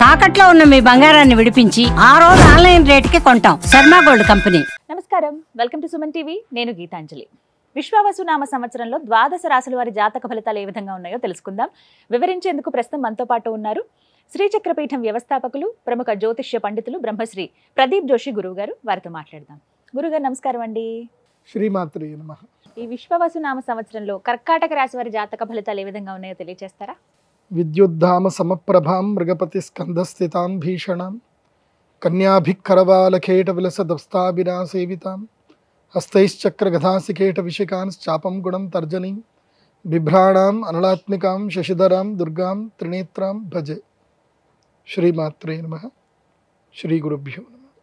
తాకట్లో ఉన్న మీ బంగారాన్ని విడిపించి ఆ రోజు ఆన్లైన్ రేటుకి కొంటాం. Sharma gold company. నమస్కారం, వెల్కమ్ టు సుమన్ టీవీ. నేను గీతాంజలి. విశ్వావసునామ సంవత్సరంలో ద్వాదశ రాశుల వారి జాతక ఫలితాలు ఏ విధంగా ఉన్నాయో తెలుసుకుందాం. వివరించేందుకు ప్రస్తుతం మనతో పాటు ఉన్నారు శ్రీచక్రపీఠం వ్యవస్థాపకులు, ప్రముఖ జ్యోతిష్య పండితులు బ్రహ్మశ్రీ ప్రదీప్ జోషి గురువు గారు. వారితో మాట్లాడదాం. గురుగారు నమస్కారం అండి. శ్రీమాత్రే నమః. ఈ విశ్వావసునామ సంవత్సరంలో కర్కాటక రాశి వారి జాతక ఫలితాలు ఏ విధంగా ఉన్నాయో తెలియజేస్తారా? విద్యుద్ధామ సమప్రభాం మృగపతి స్కంధస్థితాం భీషణాం కన్యాభిక్కరవాలకేట విలసదస్తాభినా సేవితాం హస్తైశ్చక్రగధాసికేట విషికాంశ్చాపం గుణం తర్జనీం బిభ్రాణాం అనలాత్మికాం శశిధరాం దుర్గాం త్రినేత్రాం భజే. శ్రీమాత్రే నమః. శ్రీ గురుభ్యో నమః.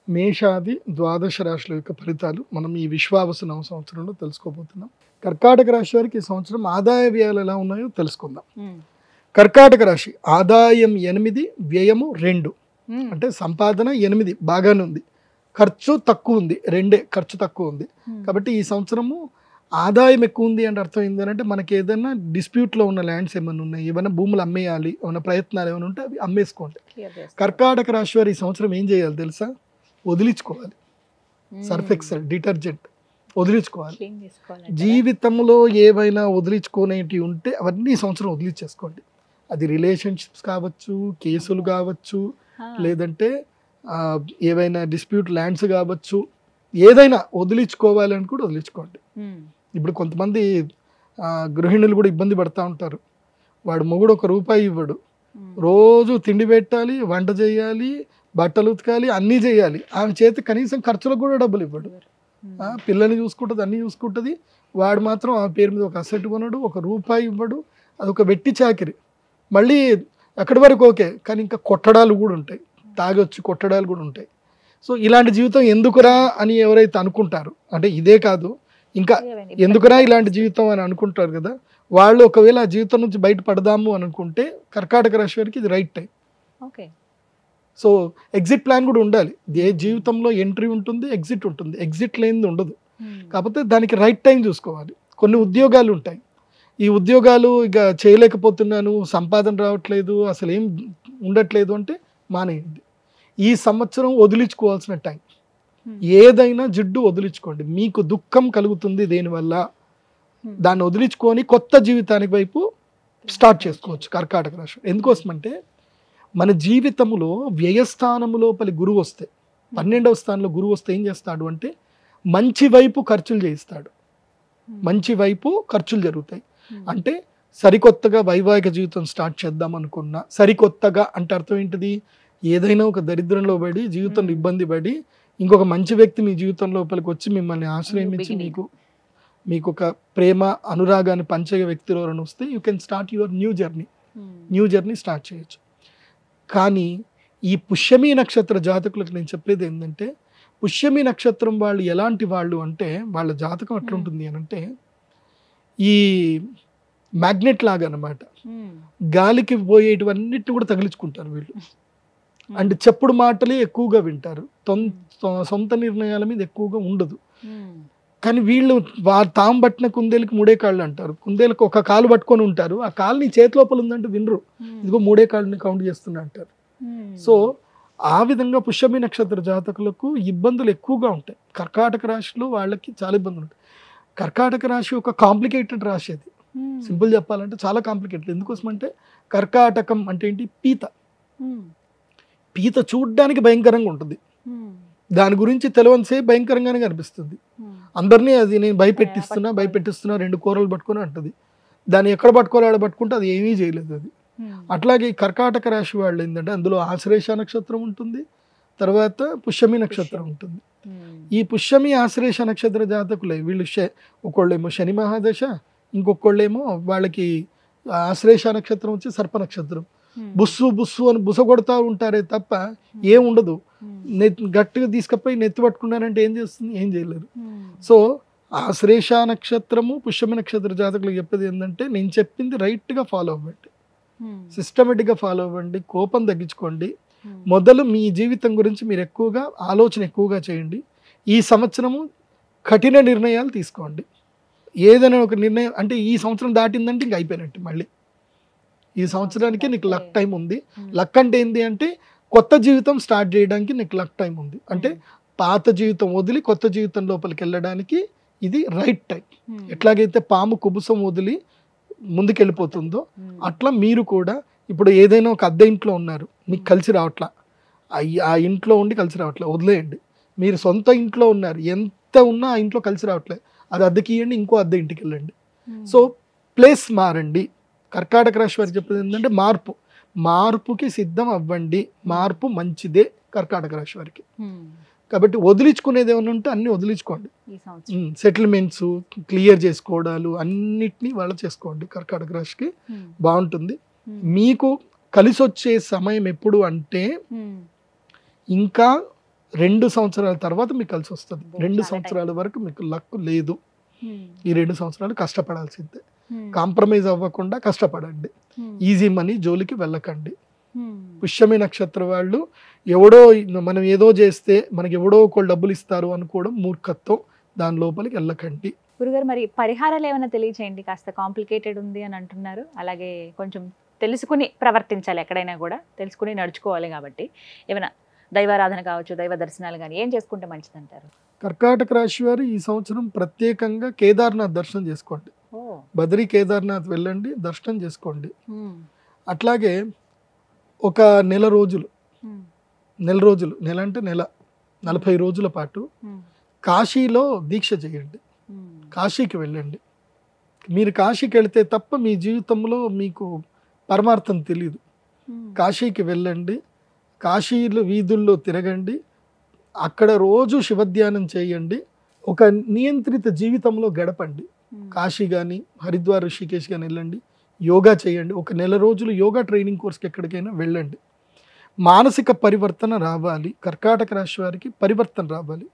మేషాది ద్వాదశ రాశుల యొక్క ఫలితాలు మనం ఈ విశ్వావసునామ సంవత్సరంలో తెలుసుకోబోతున్నాం. కర్కాటక రాశి వారికి ఈ సంవత్సరం ఆదాయ వ్యయాలు ఎలా ఉన్నాయో తెలుసుకుందాం. కర్కాటక రాశి ఆదాయం 8, వ్యయము 2, అంటే సంపాదన 8 బాగానే ఉంది, ఖర్చు తక్కువ ఉంది, 2 ఖర్చు తక్కువ ఉంది. కాబట్టి ఈ సంవత్సరము ఆదాయం ఎక్కువ ఉంది అంటే అర్థం ఏంటంటే మనకి ఏదైనా డిస్ప్యూట్లో ఉన్న ల్యాండ్స్ ఏమైనా ఉన్నాయి, ఏమైనా భూములు అమ్మేయాలి, ఏమైనా ప్రయత్నాలు ఏమైనా ఉంటే అవి అమ్మేసుకోండి. కర్కాటక రాశి వారు ఈ సంవత్సరం ఏం చేయాలి తెలుసా? వదిలించుకోవాలి. సర్ఫ్ ఎక్సెల్, డిటర్జెంట్ వదిలించుకోవాలి. జీవితంలో ఏవైనా వదిలించుకునేటివి ఉంటే అవన్నీ ఈ సంవత్సరం వదిలించేసుకోండి. అది రిలేషన్షిప్స్ కావచ్చు, కేసులు కావచ్చు, లేదంటే ఏవైనా డిస్ప్యూట్ ల్యాండ్స్ కావచ్చు, ఏదైనా వదిలించుకోవాలని కూడా వదిలించుకోండి. ఇప్పుడు కొంతమంది గృహిణులు కూడా ఇబ్బంది పడుతూ ఉంటారు. వాడు మొగుడు ₹1 ఇవ్వడు, రోజు తిండి పెట్టాలి, వంట చేయాలి, బట్టలు ఉతకాలి, అన్నీ చేయాలి. ఆమె చేతి కనీసం ఖర్చులకు కూడా డబ్బులు ఇవ్వడు. పిల్లల్ని చూసుకుంటుంది, అన్నీ చూసుకుంటుంది. వాడు మాత్రం ఆ పేరు మీద ఒక అసెట్ కొనడు, ₹1 ఇవ్వడు. అదొక వెట్టి చాకిరి. మళ్ళీ అక్కడి వరకు ఓకే, కానీ ఇంకా కొట్టడాలు కూడా ఉంటాయి, తాగొచ్చి కొట్టడాలు కూడా ఉంటాయి. సో ఇలాంటి జీవితం ఎందుకురా అని ఎవరైతే అనుకుంటారు, అంటే ఇదే కాదు ఇంకా ఎందుకురా ఇలాంటి జీవితం అని అనుకుంటారు కదా, వాళ్ళు ఒకవేళ ఆ జీవితం నుంచి బయటపడదాము అని అనుకుంటే కర్కాటక రాశి వారికి ఇది right time. Okay. So exit plan కూడా ఉండాలి. ఏ జీవితంలో ఎంట్రీ ఉంటుంది, ఎగ్జిట్ ఉంటుంది. ఎగ్జిట్ లేనిది ఉండదు. కాకపోతే దానికి రైట్ టైం చూసుకోవాలి. కొన్ని ఉద్యోగాలు ఉంటాయి, ఈ ఉద్యోగాలు ఇక చేయలేకపోతున్నాను, సంపాదన రావట్లేదు, అసలు ఏం ఉండట్లేదు అంటే మానేయండి. ఈ సంవత్సరం వదిలించుకోవాల్సిన టైం. ఏదైనా జిడ్డు వదిలించుకోండి. మీకు దుఃఖం కలుగుతుంది దేనివల్ల, దాన్ని వదిలించుకొని కొత్త జీవితానికి వైపు స్టార్ట్ చేసుకోవచ్చు కర్కాటక రాశి. ఎందుకోసమంటే మన జీవితంలో వ్యయస్థానం లోపలి గురువు వస్తే, 12వ స్థానంలో గురువు వస్తే ఏం చేస్తాడు అంటే మంచి వైపు ఖర్చులు చేయిస్తాడు. మంచి వైపు ఖర్చులు జరుగుతాయి. అంటే సరికొత్తగా వైవాహిక జీవితం స్టార్ట్ చేద్దాం అనుకున్నా, సరికొత్తగా అంటే అర్థం ఏంటిది, ఏదైనా ఒక దరిద్రంలో పడి జీవితంలో ఇబ్బంది పడి ఇంకొక మంచి వ్యక్తి మీ జీవితం లోపలికి వచ్చి మిమ్మల్ని ఆశ్రయించి మీకు ఒక ప్రేమ అనురాగాన్ని పంచే వ్యక్తిలో వస్తే you can start your new journey start చేయొచ్చు. కానీ ఈ పుష్యమి నక్షత్ర జాతకులకు నేను చెప్పేది ఏంటంటే, పుష్యమి నక్షత్రం వాళ్ళు ఎలాంటి వాళ్ళు అంటే వాళ్ళ జాతకం ఎట్లుంటుంది అని అంటే ఈ మ్యాగ్నెట్ లాగా అన్నమాట. గాలికి పోయేటివన్నిటిని కూడా తగిలించుకుంటారు వీళ్ళు. అండ్ చెప్పుడు మాటలే ఎక్కువగా వింటారు, సొంత నిర్ణయాల మీద ఎక్కువగా ఉండదు. కానీ వీళ్ళు తాము పట్టిన కుందేలకు 3 కాళ్ళు అంటారు. కుందేలకు ఒక కాలు పట్టుకొని ఉంటారు, ఆ కాలు నీ చేతి లోపల ఉందంటే వినరు, ఇదిగో 3 కాళ్ళని కౌంట్ చేస్తున్నా అంటారు. సో ఆ విధంగా పుష్యమి నక్షత్ర జాతకులకు ఇబ్బందులు ఎక్కువగా ఉంటాయి. కర్కాటక రాశిలో వాళ్ళకి చాలా ఇబ్బందులు ఉంటాయి. కర్కాటక రాశి ఒక కాంప్లికేటెడ్ రాశి. అది సింపుల్ చెప్పాలంటే చాలా కాంప్లికేటెడ్. ఎందుకోసం అంటే కర్కాటకం అంటే ఏంటి, పీత చూడ్డానికి భయంకరంగా ఉంటుంది, దాని గురించి తెలియనిసే భయంకరంగానే కనిపిస్తుంది. అందరినీ అది నేను భయపెట్టిస్తున్నా 2 కూరలు పట్టుకుని అంటుంది. దాన్ని ఎక్కడ పట్టుకోవాలి ఆడ పట్టుకుంటే అది ఏమీ చేయలేదు అది. అట్లాగే కర్కాటక రాశి వాళ్ళు ఏంటంటే అందులో ఆశ్లేష నక్షత్రం ఉంటుంది, తర్వాత పుష్యమి నక్షత్రం ఉంటుంది. ఈ పుష్యమి ఆశ్లేష నక్షత్ర జాతకులే వీళ్ళు. ఒకళ్ళేమో శని మహాదశ, ఇంకొకళ్ళేమో వాళ్ళకి ఆశ్లేష నక్షత్రం వచ్చి సర్ప నక్షత్రం. బుస్సు అని బుస కొడతా ఉంటారే తప్ప ఏం ఉండదు. గట్టిగా తీసుకపోయి నెత్తి పట్టుకున్నారంటే ఏం చేస్తుంది, ఏం చేయలేరు. సో ఆశ్లేష నక్షత్రము పుష్యమి నక్షత్ర జాతకులకు చెప్పేది ఏంటంటే, నేను చెప్పింది రైట్గా ఫాలో అవ్వండి, సిస్టమేటిక్గా ఫాలో అవ్వండి, కోపం తగ్గించుకోండి. మొదలు మీ జీవితం గురించి మీరు ఆలోచన ఎక్కువగా చేయండి. ఈ సంవత్సరము కఠిన నిర్ణయాలు తీసుకోండి. ఏదైనా ఒక నిర్ణయం అంటే ఈ సంవత్సరం దాటిందంటే ఇంక అయిపోయినట్టు. మళ్ళీ ఈ సంవత్సరానికి నీకు లక్ Okay. టైం ఉంది. లక్ అంటే ఏంటి అంటే కొత్త జీవితం స్టార్ట్ చేయడానికి నీకు లక్ టైం ఉంది. అంటే పాత జీవితం వదిలి కొత్త జీవితం లోపలికి వెళ్ళడానికి ఇది రైట్ టైం. ఎట్లాగైతే పాము కుబుసం వదిలి ముందుకెళ్ళిపోతుందో అట్లా మీరు కూడా ఇప్పుడు ఏదైనా ఒక అద్దె ఇంట్లో ఉన్నారు, మీకు కలిసి రావట్లా, ఆ ఇంట్లో ఉండి కలిసి రావట్లే, వదిలేయండి. మీరు సొంత ఇంట్లో ఉన్నారు, ఎంత ఉన్నా ఆ ఇంట్లో కలిసి రావట్లేదు, అది అద్దెకి ఇవ్వండి, ఇంకో అద్దె ఇంటికి వెళ్ళండి. సో ప్లేస్ మారండి. కర్కాటక రాశి వారికి చెప్పేది ఏంటంటే మార్పుకి సిద్ధం అవ్వండి. మార్పు మంచిదే కర్కాటక రాశి వారికి. కాబట్టి వదిలించుకునేది ఏమైనా ఉంటే అన్ని వదిలించుకోండి. సెటిల్మెంట్స్ క్లియర్ చేసుకోవడాలు అన్నిటినీ వాళ్ళు చేసుకోండి. కర్కాటక రాశికి బాగుంటుంది. మీకు కలిసి వచ్చే సమయం ఎప్పుడు అంటే ఇంకా 2 సంవత్సరాల తర్వాత మీకు కలిసి వస్తుంది. 2 సంవత్సరాల వరకు మీకు లక్ లేదు. ఈ 2 సంవత్సరాలు కష్టపడాల్సిందే. కాంప్రమైజ్ అవ్వకుండా కష్టపడండి. ఈజీ మనీ జోలికి వెళ్ళకండి. పుష్యమి నక్షత్రం వాళ్ళు ఎవడో మనం ఏదో చేస్తే మనకి ఎవడో ఒకళ్ళు డబ్బులు ఇస్తారు అనుకోవడం మూర్ఖత్వం. దాని లోపలికి వెళ్ళకండి. గురుగారు, మరి పరిహారాలు ఏమైనా తెలియచేయండి. కాస్త కాంప్లికేటెడ్ ఉంది అని అంటున్నారు. అలాగే కొంచెం తెలుసుకుని ప్రవర్తించాలి, ఎక్కడైనా కూడా తెలుసుకుని నడుచుకోవాలి. కాబట్టి ఏమైనా దైవారాధన కావచ్చు, దైవ దర్శనాలు కానీ ఏం చేసుకుంటే మంచిది అంటారు? కర్కాటక రాశి వారు ఈ సంవత్సరం ప్రత్యేకంగా కేదార్నాథ్ దర్శనం చేసుకోండి. బద్రీ కేదార్నాథ్ వెళ్ళండి, దర్శనం చేసుకోండి. అట్లాగే ఒక నెల రోజులు, నెల అంటే నెల 40 రోజుల పాటు కాశీలో దీక్ష చేయండి. కాశీకి వెళ్ళండి. మీరు కాశీకి వెళితే తప్ప మీ జీవితంలో మీకు పరమార్థం తెలియదు. కాశీకి వెళ్ళండి, కాశీలో వీధుల్లో తిరగండి, అక్కడ రోజు శివధ్యానం చేయండి. ఒక నియంత్రిత జీవితంలో గడపండి. కాశీ కానీ హరిద్వార్, ఋషికేశ్ కానీ వెళ్ళండి, యోగా చేయండి. ఒక నెల రోజులు యోగా ట్రైనింగ్ కోర్స్కి ఎక్కడికైనా వెళ్ళండి. మానసిక పరివర్తన రావాలి. కర్కాటక రాశి వారికి పరివర్తన రావాలి.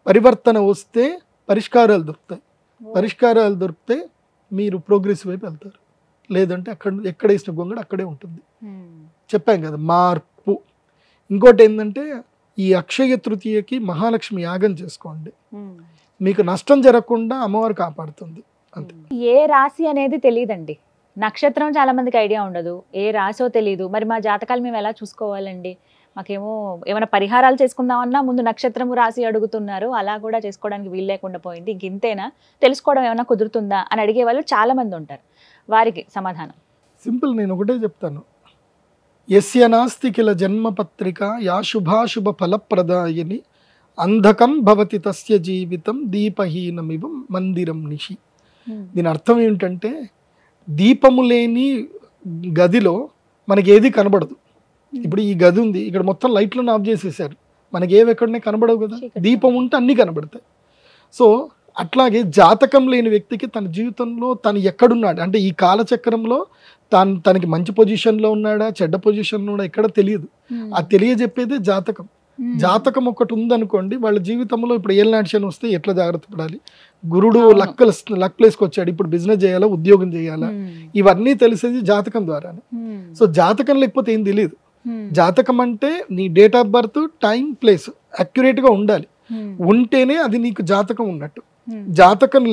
పరివర్తన వస్తే పరిష్కారాలు దొరుకుతాయి. పరిష్కారాలు దొరికితే మీరు ప్రోగ్రెస్ వైపు వెళ్తారు. లేదంటే ఎక్కడ వేసిన గొంగడు అక్కడే ఉంటుంది. చెప్పాం కదా, మార్పు. ఇంకోటి ఏంటంటే ఈ అక్షయ తృతీయకి మహాలక్ష్మి యాగం చేసుకోండి. మీకు నష్టం జరగకుండా అమ్మవారు కాపాడుతుంది. అంతే. ఏ రాశి అనేది తెలియదండి. నక్షత్రం చాలా మందికి ఐడియా ఉండదు. ఏ రాశో తెలియదు. మరి మా జాతకాలు మేము ఎలా చూసుకోవాలండి? మాకేమో ఏమైనా పరిహారాలు చేసుకుందామన్నా ముందు నక్షత్రము రాశి అడుగుతున్నారు. అలా కూడా చేసుకోవడానికి వీలు లేకుండా పోయింది. ఇంక ఇంతేనా, తెలుసుకోవడం ఏమైనా కుదురుతుందా అని అడిగే వాళ్ళు చాలా మంది ఉంటారు. వారికి సమాధానం సింపుల్. నేను ఒకటే చెప్తాను. యస్య నాస్తి కిల జన్మపత్రిక యా శుభాశుభ ఫలప్రదాయని అంధకం భవతి తస్య జీవితం దీపహీనమివ మందిరం నిషి. దీని అర్థం ఏంటంటే దీపము లేని గదిలో మనకి ఏది కనబడదు. ఇప్పుడు ఈ గది ఉంది, ఇక్కడ మొత్తం లైట్లను ఆఫ్ చేసేసారు, మనకి ఏవి ఎక్కడనే కనబడవు కదా. దీపం ఉంటే అన్నీ కనబడతాయి. సో అట్లాగే జాతకం లేని వ్యక్తికి తన జీవితంలో తను ఎక్కడున్నాడు అంటే ఈ కాలచక్రంలో తనకి మంచి పొజిషన్లో ఉన్నాడా చెడ్డ పొజిషన్లో ఉన్నాడా ఎక్కడ తెలియదు. అది తెలియజెప్పేదే జాతకం. జాతకం ఒకటి ఉందనుకోండి, వాళ్ళ జీవితంలో ఇప్పుడు ఏలినాటి శని వస్తే ఎట్లా జాగ్రత్త పడాలి, గురుడు లక్ ప్లేస్కి వచ్చాడు, ఇప్పుడు బిజినెస్ చేయాలా ఉద్యోగం చేయాలా, ఇవన్నీ తెలిసేది జాతకం ద్వారానే. సో జాతకం లేకపోతే ఏం తెలియదు. జాతకం అంటే నీ date of birth, time, place అక్యురేట్గా ఉండాలి. ఉంటేనే అది నీకు జాతకం ఉన్నట్టు. జాతకం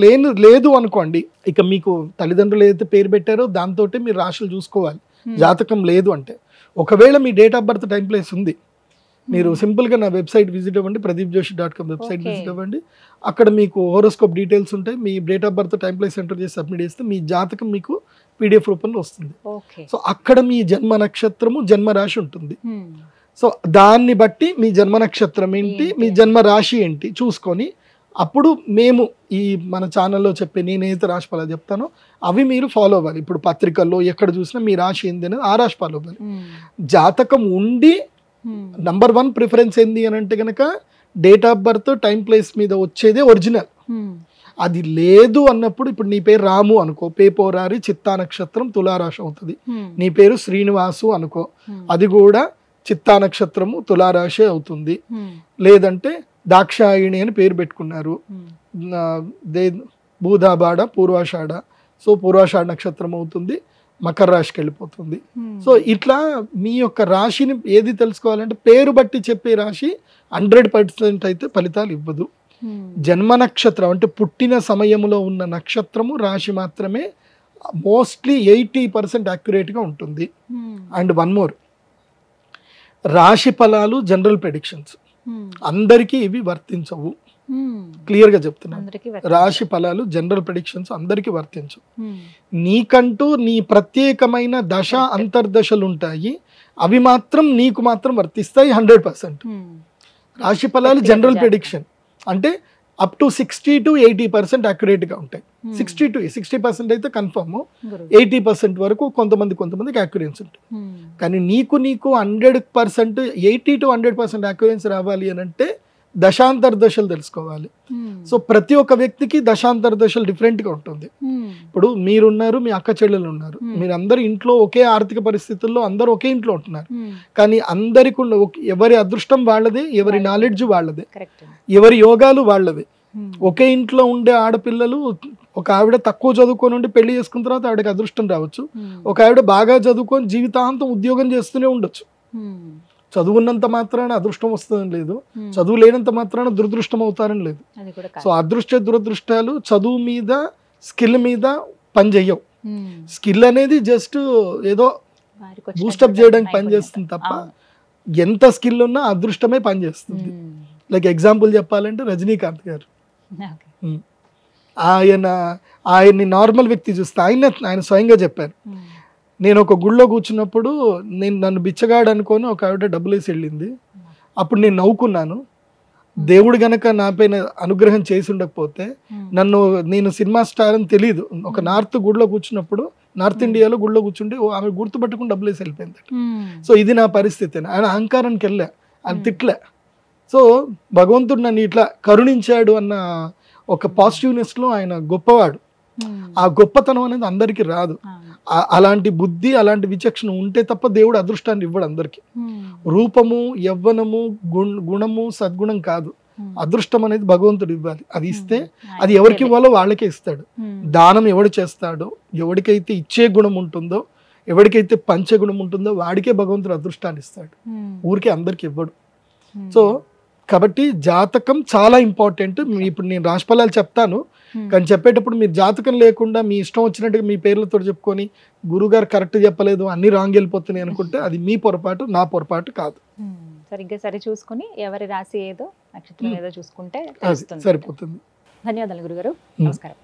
లేదు అనుకోండి, ఇక మీకు తల్లిదండ్రులు ఏదైతే పేరు పెట్టారో దాంతో మీరు రాశులు చూసుకోవాలి. జాతకం లేదు అంటే, ఒకవేళ మీ date of birth, time, place ఉంది, మీరు సింపుల్గా నా వెబ్సైట్ విజిట్ అవ్వండి, pradeepjoshi.com వెబ్సైట్ విజిట్ అవ్వండి. అక్కడ మీకు హోరోస్కోప్ డీటెయిల్స్ ఉంటాయి. మీ date of birth, time, place enter చేసి సబ్మిట్ చేస్తే మీ జాతకం మీకు PDF రూపంలో వస్తుంది. సో అక్కడ మీ జన్మ నక్షత్రము, జన్మ రాశి ఉంటుంది. సో దాన్ని బట్టి మీ జన్మ నక్షత్రం ఏంటి, మీ జన్మ రాశి ఏంటి చూసుకొని అప్పుడు మేము ఈ మన ఛానల్లో చెప్పే నేనైతే రాశి ఫలాలు చెప్తానో అవి మీరు ఫాలో అవ్వాలి. ఇప్పుడు పత్రికల్లో ఎక్కడ చూసినా మీ రాశి ఏంది అనేది ఆ రాశి ఫాలో అవ్వాలి. జాతకం ఉండి నంబర్ 1 ప్రిఫరెన్స్ ఏంది అని అంటే కనుక date of birth, time, place మీద వచ్చేదే ఒరిజినల్. అది లేదు అన్నప్పుడు ఇప్పుడు నీ పేరు రాము అనుకో, పేపోరారి చిత్తా నక్షత్రం తులారాశి అవుతుంది. నీ పేరు శ్రీనివాసు అనుకో, అది కూడా చిత్తా నక్షత్రము తులారాశి అవుతుంది. లేదంటే దాక్షాయిణి అని పేరు పెట్టుకున్నారు, భూదాబాడ, పూర్వాషాఢ, సో పూర్వాషాఢ నక్షత్రం అవుతుంది, మకర రాశికి వెళ్ళిపోతుంది. సో ఇట్లా మీ యొక్క రాశిని ఏది తెలుసుకోవాలంటే పేరు బట్టి చెప్పే రాశి 100% అయితే ఫలితాలు ఇవ్వదు. జన్మ నక్షత్రం అంటే పుట్టిన సమయంలో ఉన్న నక్షత్రము రాశి మాత్రమే మోస్ట్లీ 80% యాక్యురేట్గా ఉంటుంది. అండ్ వన్ మోర్, రాశి ఫలాలు జనరల్ ప్రెడిక్షన్స్ అందరికీ ఇవి వర్తించవు. క్లియర్గా చెప్తున్నాను, రాశి ఫలాలు జనరల్ ప్రెడిక్షన్స్ అందరికీ వర్తించవు. నీకంటూ నీ ప్రత్యేకమైన దశ అంతర్దశలు ఉంటాయి, అవి మాత్రం నీకు మాత్రం వర్తిస్తాయి 100%. రాశి ఫలాలు జనరల్ ప్రెడిక్షన్ అంటే అప్ టు 60 to 80% యాక్యురేట్గా ఉంటాయి. 60% అయితే కన్ఫర్మ్, 80% వరకు కొంతమందికి యాక్యురెన్సీ ఉంటుంది. కానీ నీకు 100% 80 to 100% యాక్యురెన్సీ రావాలి అని అంటే దశాంతర దశలు తెలుసుకోవాలి. సో ప్రతి ఒక్క వ్యక్తికి దశాంతర దశలు డిఫరెంట్గా ఉంటుంది. ఇప్పుడు మీరున్నారు, మీ అక్క చెల్లెలు ఉన్నారు, మీరు అందరు ఇంట్లో ఒకే ఆర్థిక పరిస్థితుల్లో అందరూ ఒకే ఇంట్లో ఉంటున్నారు. కానీ అందరికి ఎవరి అదృష్టం వాళ్ళదే, ఎవరి నాలెడ్జ్ వాళ్ళదే, ఎవరి యోగాలు వాళ్ళదే. ఒకే ఇంట్లో ఉండే ఆడపిల్లలు, ఒక ఆవిడ తక్కువ చదువుకొని ఉండి పెళ్లి చేసుకున్న తర్వాత ఆవిడకి అదృష్టం రావచ్చు, ఒక ఆవిడ బాగా చదువుకొని జీవితాంతం ఉద్యోగం చేస్తూనే ఉండొచ్చు. చదువున్నంత మాత్రాన అదృష్టం వస్తుందని లేదు, చదువు లేనంత మాత్రాన దురదృష్టం అవుతారని లేదు. సో అదృష్ట దురదృష్టాలు చదువు మీద, స్కిల్ మీద పనిచేయవు. స్కిల్ అనేది జస్ట్ ఏదో బూస్టప్ చేయడానికి పనిచేస్తుంది తప్ప ఎంత స్కిల్ ఉన్నా అదృష్టమే పనిచేస్తుంది. లైక్ ఎగ్జాంపుల్ చెప్పాలంటే రజనీకాంత్ గారు, ఆయన్ని నార్మల్ వ్యక్తి చూస్తే ఆయన స్వయంగా చెప్పారు, నేను ఒక గుళ్ళో కూర్చున్నప్పుడు నన్ను బిచ్చగాడు అనుకొని ఒక ఆవిడ డబ్బులు వేసి వెళ్ళింది, అప్పుడు నేను నవ్వుకున్నాను. దేవుడు గనక నా పైన అనుగ్రహం చేసి ఉండకపోతే నేను సినిమా స్టార్ అని తెలియదు. ఒక నార్త్ గుడిలో కూర్చున్నప్పుడు, నార్త్ ఇండియాలో గుడిలో కూర్చుంటే ఆమె గుర్తుపట్టుకుని డబ్బులు వేసి వెళ్ళిపోయింది. సో ఇది నా పరిస్థితి. ఆయన అహంకారానికి వెళ్ళా, ఆయన తిట్లే. సో భగవంతుడు నన్ను ఇట్లా కరుణించాడు అన్న ఒక పాజిటివ్నెస్లో ఆయన గొప్పవాడు. ఆ గొప్పతనం అనేది అందరికీ రాదు. అలాంటి బుద్ధి, అలాంటి విచక్షణ ఉంటే తప్ప దేవుడు అదృష్టాన్ని ఇవ్వడు అందరికి. రూపము, యవ్వనము, గుణము, సద్గుణం కాదు, అదృష్టం అనేది భగవంతుడు ఇవ్వాలి. అది ఇస్తే అది ఎవరికి ఇవ్వాలో వాళ్ళకే ఇస్తాడు. దానం ఎవడు చేస్తాడో, ఎవరికైతే ఇచ్చే గుణం ఉంటుందో, ఎవరికైతే పంచే గుణం ఉంటుందో వాడికే భగవంతుడు అదృష్టాన్ని ఇస్తాడు, ఊరికే అందరికి ఇవ్వడు. సో కాబట్టి జాతకం చాలా ఇంపార్టెంట్. ఇప్పుడు నేను రాశిఫలాలు చెప్తాను, కానీ చెప్పేటప్పుడు మీరు జాతకం లేకుండా మీ ఇష్టం వచ్చినట్టుగా మీ పేర్లతో చెప్పుకొని గురుగారు కరెక్ట్ చెప్పలేదు, అన్ని రాంగ్ వెళ్ళిపోతున్నాయి అనుకుంటే అది మీ పొరపాటు, నా పొరపాటు కాదు. సరిగ్గా సరి చూసుకుని ఎవరి రాశి ఏదో, నక్షత్రం ఏదో చూసుకుంటే సరిపోతుంది. ధన్యవాదాలు గురుగారు, నమస్కారం.